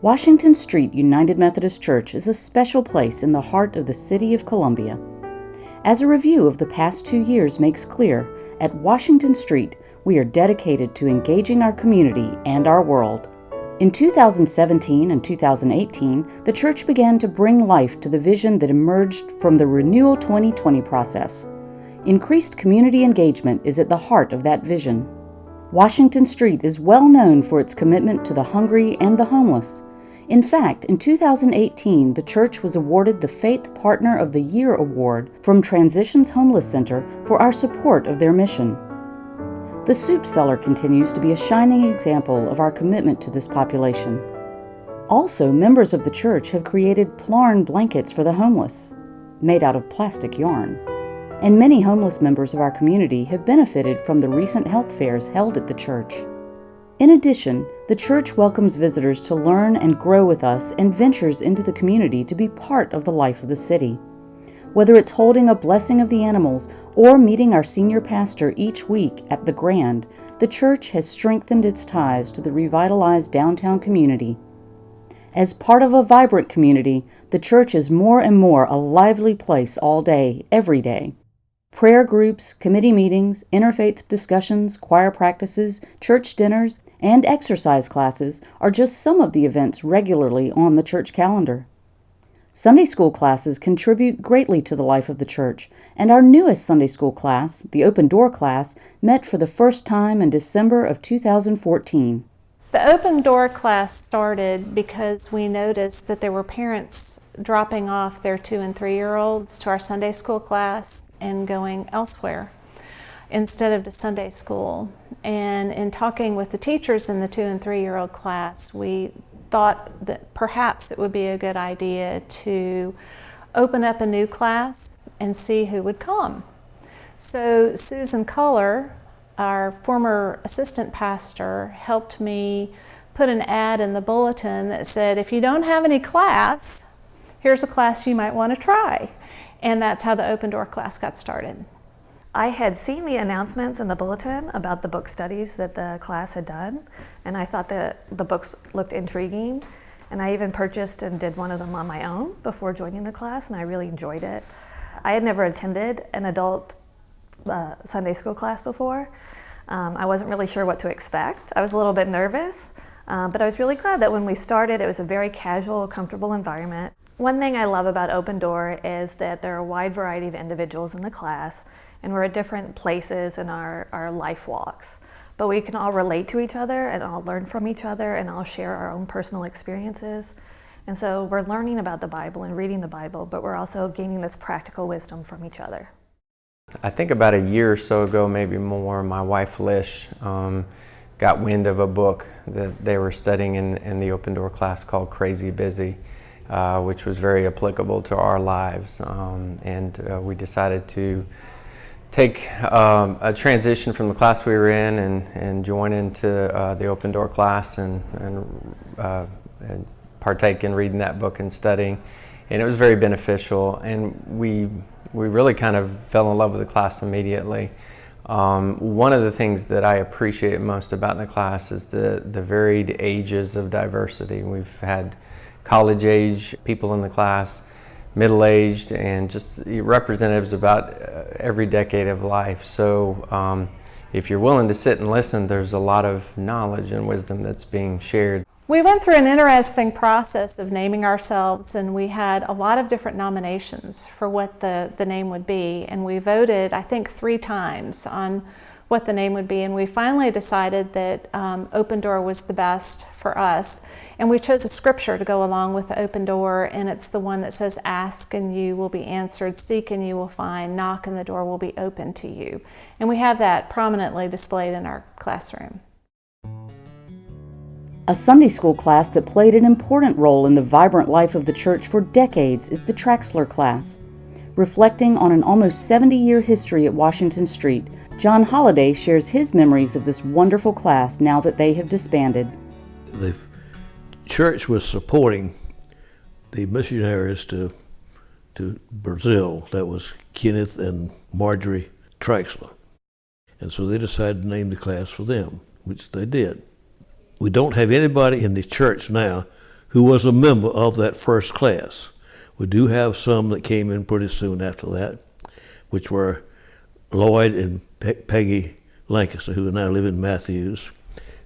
Washington Street United Methodist Church is a special place in the heart of the city of Columbia. As a review of the past 2 years makes clear, at Washington Street, we are dedicated to engaging our community and our world. In 2017 and 2018, the church began to bring life to the vision that emerged from the Renewal 2020 process. Increased community engagement is at the heart of that vision. Washington Street is well known for its commitment to the hungry and the homeless. In fact, in 2018, the church was awarded the Faith Partner of the Year Award from Transitions Homeless Center for our support of their mission. The soup cellar continues to be a shining example of our commitment to this population. Also, members of the church have created plarn blankets for the homeless, made out of plastic yarn. And many homeless members of our community have benefited from the recent health fairs held at the church. In addition, the church welcomes visitors to learn and grow with us and ventures into the community to be part of the life of the city. Whether it's holding a blessing of the animals or meeting our senior pastor each week at the Grand, the church has strengthened its ties to the revitalized downtown community. As part of a vibrant community, the church is more and more a lively place all day, every day. Prayer groups, committee meetings, interfaith discussions, choir practices, church dinners, and exercise classes are just some of the events regularly on the church calendar. Sunday school classes contribute greatly to the life of the church, and our newest Sunday school class, the Open Door class, met for the first time in December of 2014. The Open Door class started because we noticed that there were parents dropping off their 2- and 3-year-olds to our Sunday school class and going elsewhere instead of to Sunday school. And in talking with the teachers in the 2- and 3-year-old class, we thought that perhaps it would be a good idea to open up a new class and see who would come. So Susan Culler, our former assistant pastor, helped me put an ad in the bulletin that said, if you don't have any class, here's a class you might want to try. And that's how the Open Door class got started. I had seen the announcements in the bulletin about the book studies that the class had done, and I thought that the books looked intriguing, and I even purchased and did one of them on my own before joining the class, and I really enjoyed it. I had never attended an adult Sunday school class before. I wasn't really sure what to expect. I was a little bit nervous, but I was really glad that when we started, it was a very casual, comfortable environment. One thing I love about Open Door is that there are a wide variety of individuals in the class, and we're at different places in our life walks. But we can all relate to each other and all learn from each other and all share our own personal experiences. And so we're learning about the Bible and reading the Bible, but we're also gaining this practical wisdom from each other. I think about a year or so ago, maybe more, my wife Lish got wind of a book that they were studying in the Open Door class called Crazy Busy, which was very applicable to our lives. And we decided to take a transition from the class we were in and join into the Open Door class and partake in reading that book and studying. And it was very beneficial, and we really kind of fell in love with the class immediately. One of the things that I appreciate most about the class is the varied ages of diversity. We've had college age people in the class, middle-aged, and just representatives about every decade of life. So if you're willing to sit and listen, there's a lot of knowledge and wisdom that's being shared. We went through an interesting process of naming ourselves, and we had a lot of different nominations for what the name would be, and we voted, I think, 3 times on what the name would be, and we finally decided that Open Door was the best for us. And we chose a scripture to go along with the Open Door, and it's the one that says, ask and you will be answered, seek and you will find, knock and the door will be open to you. And we have that prominently displayed in our classroom. A Sunday school class that played an important role in the vibrant life of the church for decades is the Traxler class. Reflecting on an almost 70-year history at Washington Street, John Holliday shares his memories of this wonderful class now that they have disbanded. The church was supporting the missionaries to Brazil. That was Kenneth and Marjorie Traxler. And so they decided to name the class for them, which they did. We don't have anybody in the church now who was a member of that first class. We do have some that came in pretty soon after that, which were Lloyd and Peggy Lancaster, who now live in Matthews,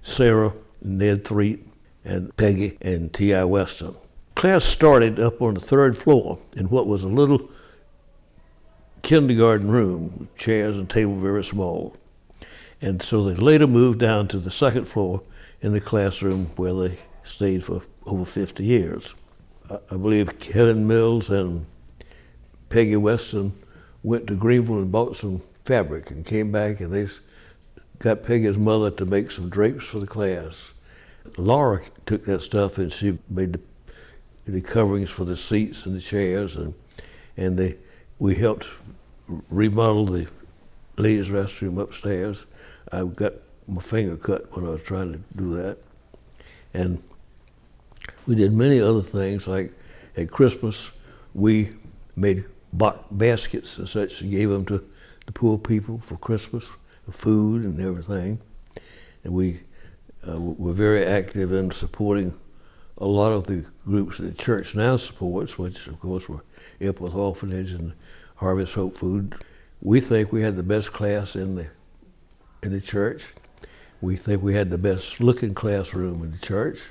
Sarah and Ned Threet, and Peggy and T.I. Weston. Class started up on the third floor in what was a little kindergarten room, chairs and table very small. And so they later moved down to the second floor in the classroom where they stayed for over 50 years. I believe Helen Mills and Peggy Weston went to Greenville and bought some fabric and came back, and they got Peggy's mother to make some drapes for the class. Laura took that stuff and she made the coverings for the seats and the chairs, and we helped remodel the ladies' restroom upstairs. I got my finger cut when I was trying to do that. And we did many other things, like at Christmas, we made baskets and such and gave them to the poor people for Christmas, food and everything. And we were very active in supporting a lot of the groups that the church now supports, which of course were Ipworth Orphanage and Harvest Hope Food. We think we had the best class in the church. We think we had the best looking classroom in the church.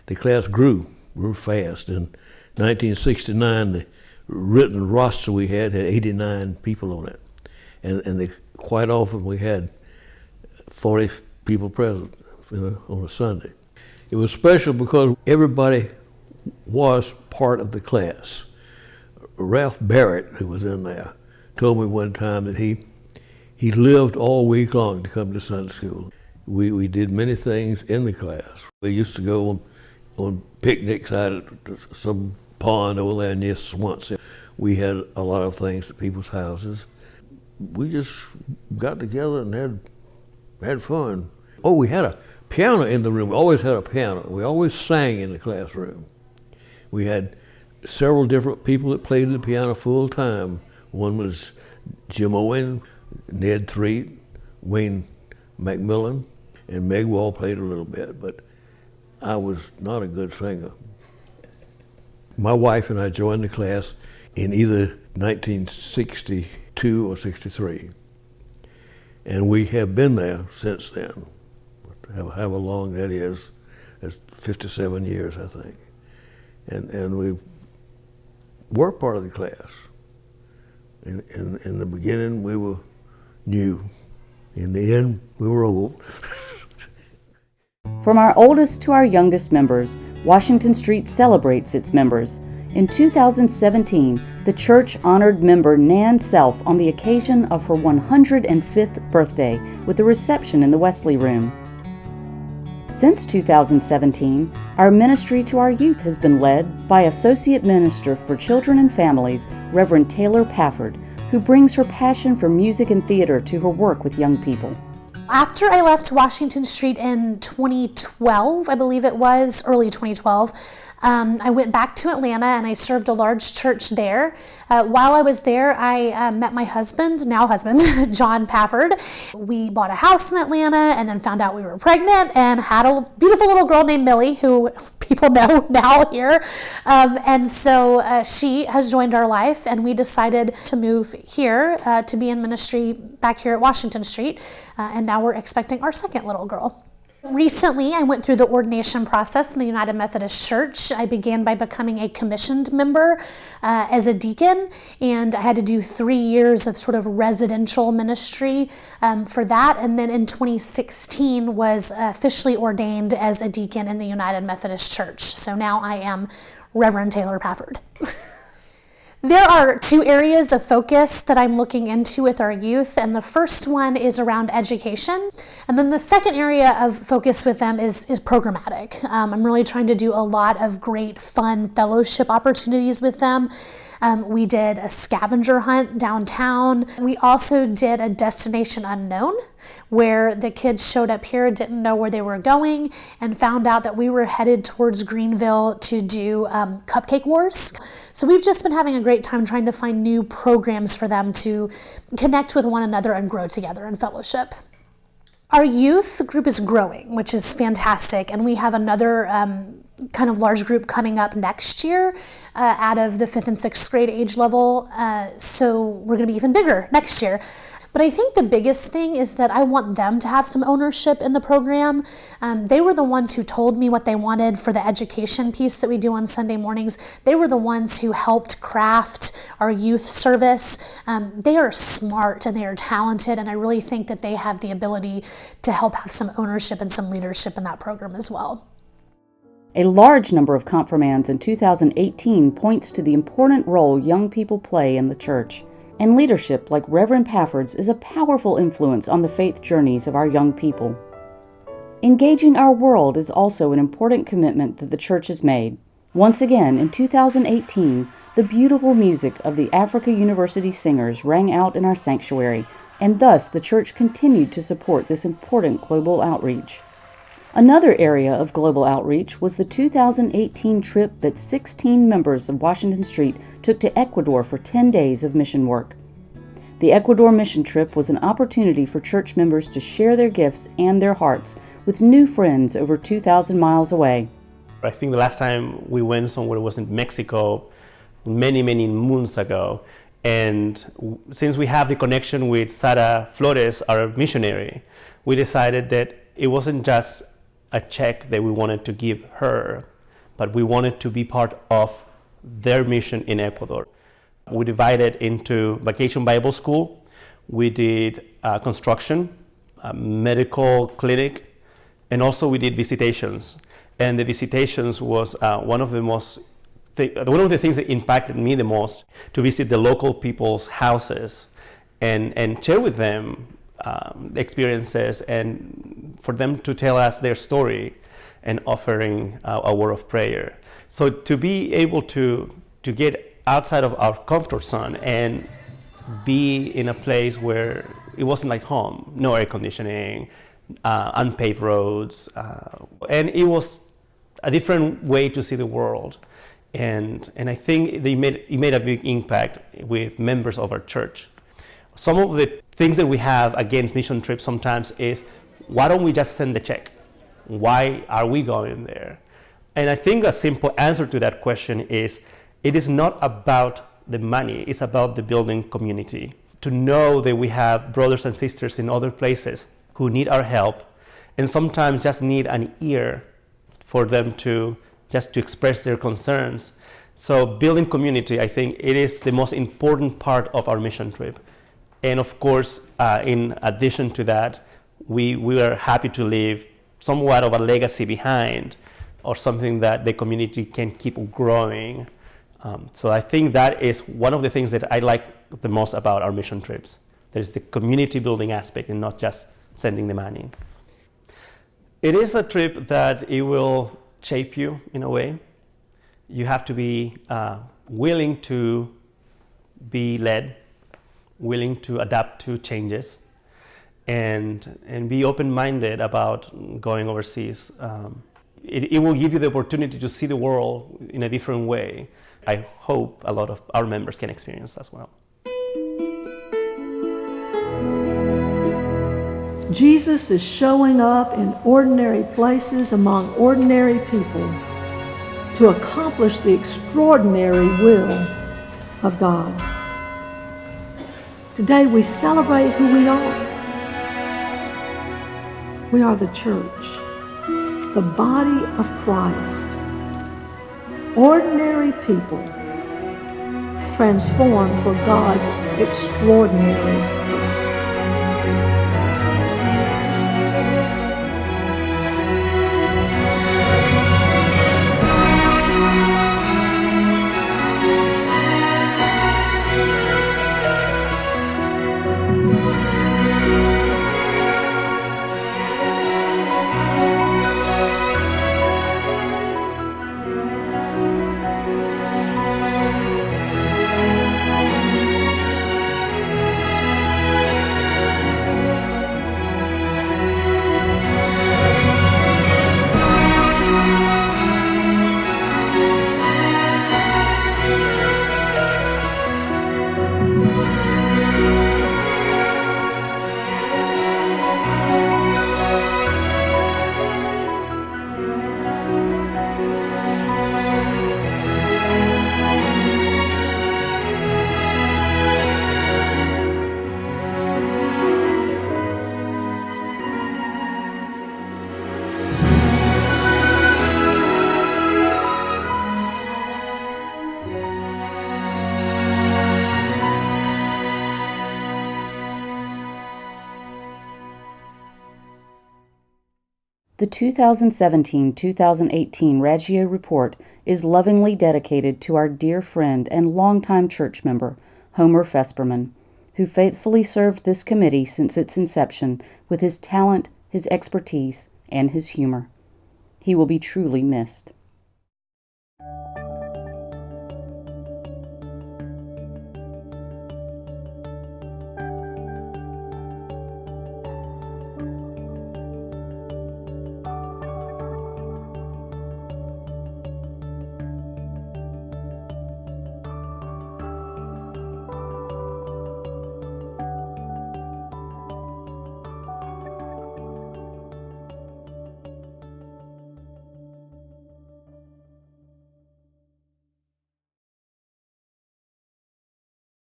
The class grew fast. In 1969, the written roster we had 89 people on it. And quite often we had 40 people present, on a Sunday. It was special because everybody was part of the class. Ralph Barrett, who was in there, told me one time that he lived all week long to come to Sunday school. We did many things in the class. We used to go on picnics out at some pond over there near Swansea. We had a lot of things at people's houses. We just got together and had fun. Oh, we had a piano in the room. We always had a piano. We always sang in the classroom. We had several different people that played the piano full time. One was Jim Owen, Ned Threet, Wayne McMillan, and Meg Wall played a little bit, but I was not a good singer. My wife and I joined the class in either 1962 or 63, and we have been there since then. However long that is, that's 57 years, I think. And we were part of the class. In the beginning, we were new. In the end, we were old. From our oldest to our youngest members, Washington Street celebrates its members. In 2017, the church honored member Nan Self on the occasion of her 105th birthday with a reception in the Wesley Room. Since 2017, our ministry to our youth has been led by Associate Minister for Children and Families, Reverend Taylor Pafford, who brings her passion for music and theater to her work with young people. After I left Washington Street in 2012, I believe it was, early 2012, I went back to Atlanta and I served a large church there. While I was there, I met my husband, now husband, John Pafford. We bought a house in Atlanta and then found out we were pregnant and had a beautiful little girl named Millie, who people know now here. And so she has joined our life, and we decided to move here to be in ministry back here at Washington Street. And now we're expecting our second little girl. Recently, I went through the ordination process in the United Methodist Church. I began by becoming a commissioned member as a deacon, and I had to do 3 years of sort of residential ministry for that. And then in 2016 was officially ordained as a deacon in the United Methodist Church. So now I am Reverend Taylor Pafford. There are 2 areas of focus that I'm looking into with our youth, and the first one is around education, and then the second area of focus with them is programmatic. I'm really trying to do a lot of great fun fellowship opportunities with them. We did a scavenger hunt downtown. We also did a destination unknown, where the kids showed up here, didn't know where they were going, and found out that we were headed towards Greenville to do Cupcake Wars. So we've just been having a great time trying to find new programs for them to connect with one another and grow together in fellowship. Our youth group is growing, which is fantastic, and we have another kind of large group coming up next year out of the 5th and 6th grade age level. So we're going to be even bigger next year. But I think the biggest thing is that I want them to have some ownership in the program. They were the ones who told me what they wanted for the education piece that we do on Sunday mornings. They were the ones who helped craft our youth service. They are smart and they are talented, and I really think that they have the ability to help have some ownership and some leadership in that program as well. A large number of confirmands in 2018 points to the important role young people play in the church. And leadership like Reverend Pafford's is a powerful influence on the faith journeys of our young people. Engaging our world is also an important commitment that the church has made. Once again, in 2018, the beautiful music of the Africa University Singers rang out in our sanctuary, and thus the church continued to support this important global outreach. Another area of global outreach was the 2018 trip that 16 members of Washington Street took to Ecuador for 10 days of mission work. The Ecuador mission trip was an opportunity for church members to share their gifts and their hearts with new friends over 2,000 miles away. I think the last time we went somewhere was in Mexico many moons ago. And since we have the connection with Sara Flores, our missionary, we decided that it wasn't just a check that we wanted to give her, but we wanted to be part of their mission in Ecuador. We divided into Vacation Bible School, we did construction, a medical clinic, and also we did visitations. And the visitations was one of the things that impacted me the most, to visit the local people's houses and share with them experiences, and for them to tell us their story and offering a word of prayer. So to be able to get outside of our comfort zone and be in a place where it wasn't like home, no air conditioning, unpaved roads, and it was a different way to see the world. And I think it made a big impact with members of our church. Some of the things that we have against mission trips sometimes is, why don't we just send the check? Why are we going there? And I think a simple answer to that question is, it is not about the money, it's about the building community. To know that we have brothers and sisters in other places who need our help, and sometimes just need an ear for them to express their concerns. So building community, I think it is the most important part of our mission trip. And of course, in addition to that, we are happy to leave somewhat of a legacy behind, or something that the community can keep growing. So I think that is one of the things that I like the most about our mission trips. There's the community building aspect and not just sending the money. It is a trip that it will shape you in a way. You have to be willing to be led, willing to adapt to changes, and be open-minded about going overseas. It will give you the opportunity to see the world in a different way. I hope a lot of our members can experience as well. Jesus is showing up in ordinary places among ordinary people to accomplish the extraordinary will of God. Today we celebrate who we are. We are the church, the body of Christ. Ordinary people transformed for God's extraordinary purpose. The 2017-2018 Raggio report is lovingly dedicated to our dear friend and longtime church member, Homer Fesperman, who faithfully served this committee since its inception with his talent, his expertise, and his humor. He will be truly missed.